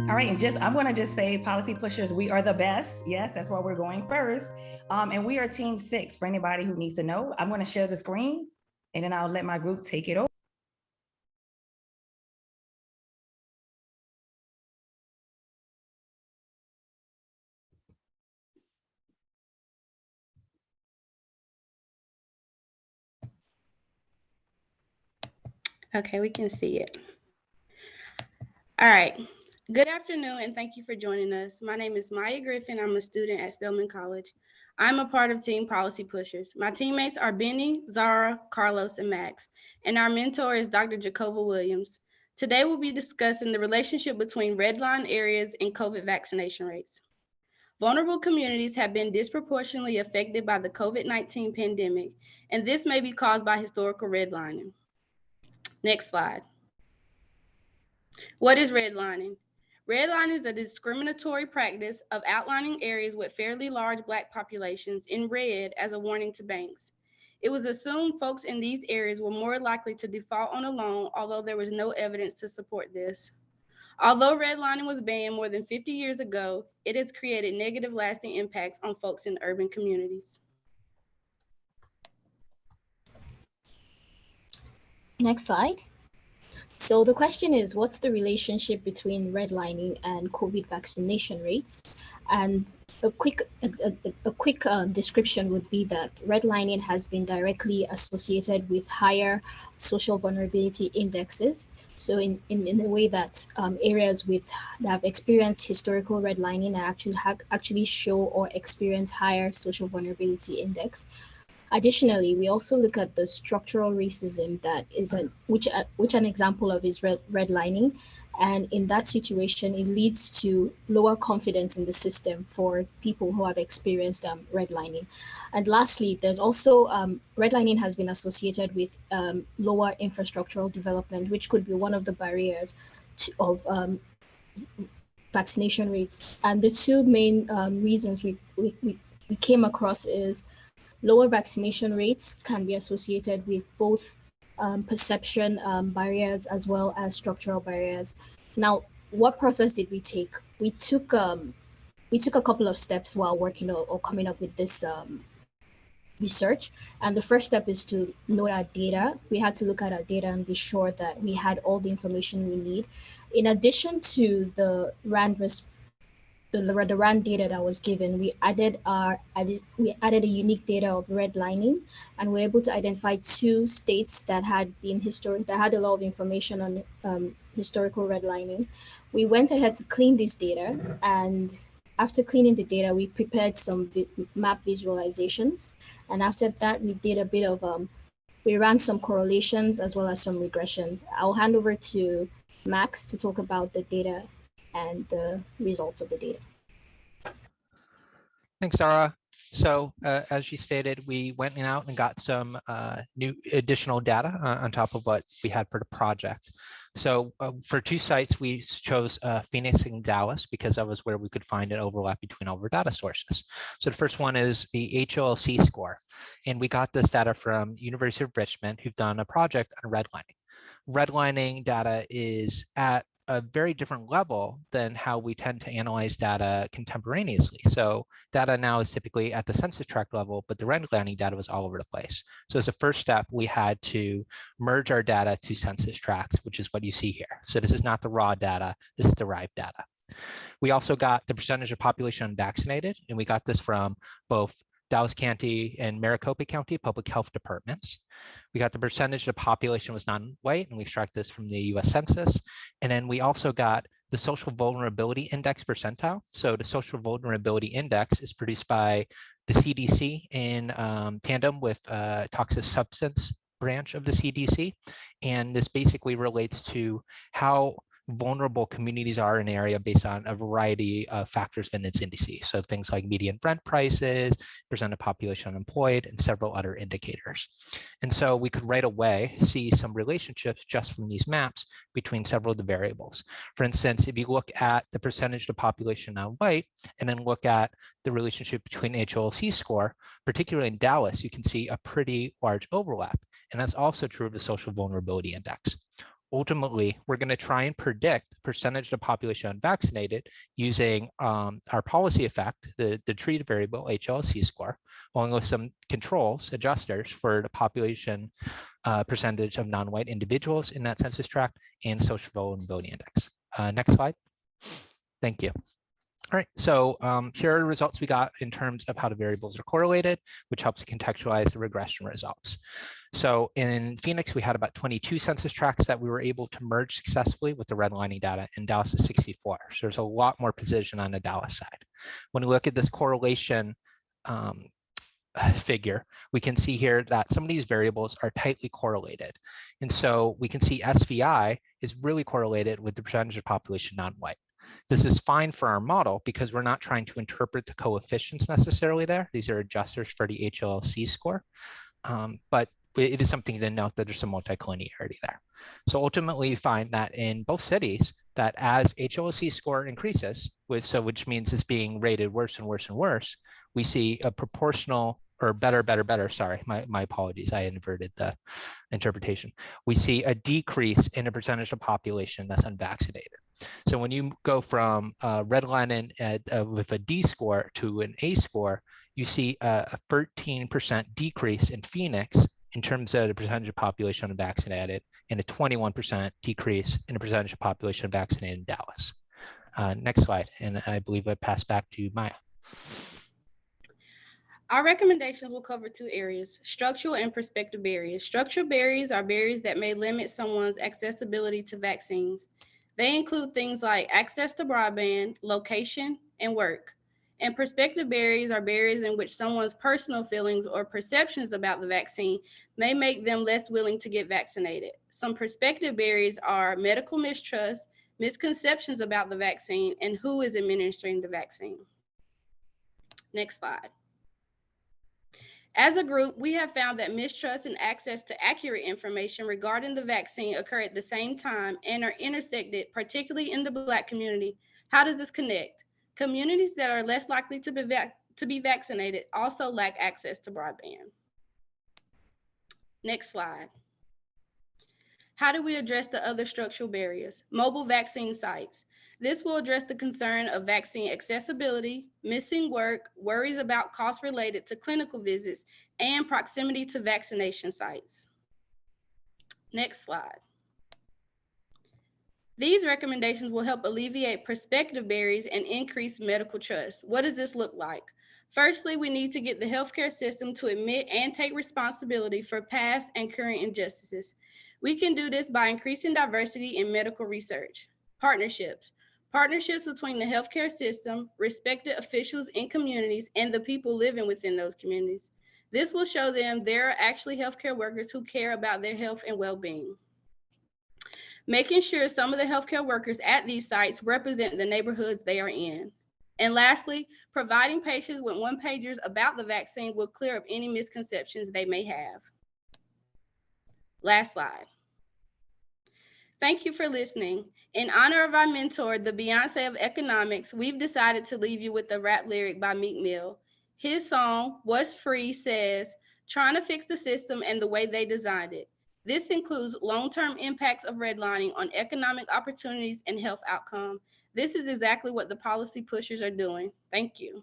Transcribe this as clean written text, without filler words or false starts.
All right, and I'm going to just say, policy pushers, we are the best. Yes, that's why we're going first. And we are team 6 for anybody who needs to know. I'm going to share the screen and then I'll let my group take it over. Okay, we can see it. All right. Good afternoon, and thank you for joining us. My name is Maya Griffin. I'm a student at Spelman College. I'm a part of Team Policy Pushers. My teammates are Benny, Zara, Carlos, and Max, and our mentor is Dr. Jacoba Williams. Today, we'll be discussing the relationship between redline areas and COVID vaccination rates. Vulnerable communities have been disproportionately affected by the COVID-19 pandemic, and this may be caused by historical redlining. Next slide. What is redlining? Redlining is a discriminatory practice of outlining areas with fairly large Black populations in red as a warning to banks. It was assumed folks in these areas were more likely to default on a loan, although there was no evidence to support this. Although redlining was banned more than 50 years ago, it has created negative lasting impacts on folks in urban communities. Next slide. So the question is, what's the relationship between redlining and COVID vaccination rates? And a quick description would be that redlining has been directly associated with higher social vulnerability indexes. So in the way that areas that have experienced historical redlining actually show or experience higher social vulnerability index. Additionally, we also look at the structural racism that is which an example of is redlining, and in that situation, it leads to lower confidence in the system for people who have experienced redlining. And lastly, there's also redlining has been associated with lower infrastructural development, which could be one of the barriers of vaccination rates. And the two main reasons we came across is lower vaccination rates can be associated with both perception barriers as well as structural barriers. Now, what process did we take? We took a couple of steps while working or coming up with this research. And the first step is to know our data. We had to look at our data and be sure that we had all the information we need. In addition to the RAND data that was given, we added a unique data of redlining, and we're able to identify 2 states that had a lot of information on historical redlining. We went ahead to clean this data, and after cleaning the data, we prepared some map visualizations, and after that, we did a bit of we ran some correlations as well as some regressions. I'll hand over to Max to talk about the data and the results of the data. Thanks, Zara. So as you stated, we went out and got some new additional data on top of what we had for the project. So for 2 sites, we chose Phoenix and Dallas because that was where we could find an overlap between all of our data sources. So the first one is the HLC score. And we got this data from University of Richmond, who've done a project on redlining. Redlining data is at a very different level than how we tend to analyze data contemporaneously. So data now is typically at the census tract level, but the redlining data was all over the place. So as a first step, we had to merge our data to census tracts, which is what you see here. So this is not the raw data, this is derived data. We also got the percentage of population unvaccinated, and we got this from both Dallas County and Maricopa County public health departments. We got the percentage of the population was non-white, and we extract this from the US Census. And then we also got the social vulnerability index percentile. So the social vulnerability index is produced by the CDC in tandem with toxic substance branch of the CDC. And this basically relates to how vulnerable communities are in an area based on a variety of factors in its indices. So things like median rent prices, percent of population unemployed, and several other indicators. And so we could right away see some relationships just from these maps between several of the variables. For instance, if you look at the percentage of the population non-white, and then look at the relationship between HLC score, particularly in Dallas, you can see a pretty large overlap. And that's also true of the social vulnerability index. ultimately, we're going to try and predict the percentage of the population unvaccinated using our policy effect, the treated variable HLC score, along with some controls, adjusters for the population percentage of non-white individuals in that census tract and social vulnerability index. Next slide. Thank you. All right, so here are the results we got in terms of how the variables are correlated, which helps to contextualize the regression results. So in Phoenix, we had about 22 census tracts that we were able to merge successfully with the redlining data. In Dallas is 64. So there's a lot more precision on the Dallas side. When we look at this correlation figure, we can see here that some of these variables are tightly correlated. And so we can see SVI is really correlated with the percentage of population non-white. This is fine for our model because we're not trying to interpret the coefficients necessarily there. These are adjusters for the HLC score, but it is something to note that there's some multicollinearity there. So ultimately, you find that in both cities, that as HLC score increases, which means it's being rated worse and worse and worse, we see a proportional, or better, sorry, my apologies, I inverted the interpretation. We see a decrease in the percentage of population that's unvaccinated. So when you go from redlining with a D score to an A score, you see a 13% decrease in Phoenix in terms of the percentage of population unvaccinated, and a 21% decrease in the percentage of population vaccinated in Dallas. Next slide, and I believe I pass back to Maya. Our recommendations will cover two areas: structural and prospective barriers. Structural barriers are barriers that may limit someone's accessibility to vaccines. They include things like access to broadband, location, and work. And prospective barriers are barriers in which someone's personal feelings or perceptions about the vaccine may make them less willing to get vaccinated. Some prospective barriers are medical mistrust, misconceptions about the vaccine, and who is administering the vaccine. Next slide. As a group, we have found that mistrust and access to accurate information regarding the vaccine occur at the same time and are intersected, particularly in the Black community. How does this connect? Communities that are less likely to be vaccinated also lack access to broadband. Next slide. How do we address the other structural barriers? Mobile vaccine sites. This will address the concern of vaccine accessibility, missing work, worries about costs related to clinical visits, and proximity to vaccination sites. Next slide. These recommendations will help alleviate prospective barriers and increase medical trust. What does this look like? Firstly, we need to get the healthcare system to admit and take responsibility for past and current injustices. We can do this by increasing diversity in medical research. Partnerships. Partnerships between the healthcare system, respected officials in communities, and the people living within those communities. This will show them there are actually healthcare workers who care about their health and well-being. Making sure some of the healthcare workers at these sites represent the neighborhoods they are in. And lastly, providing patients with one-pagers about the vaccine will clear up any misconceptions they may have. Last slide. Thank you for listening. In honor of our mentor, the Beyonce of economics, we've decided to leave you with a rap lyric by Meek Mill. His song, What's Free, says, trying to fix the system and the way they designed it. This includes long-term impacts of redlining on economic opportunities and health outcomes. This is exactly what the policy pushers are doing. Thank you.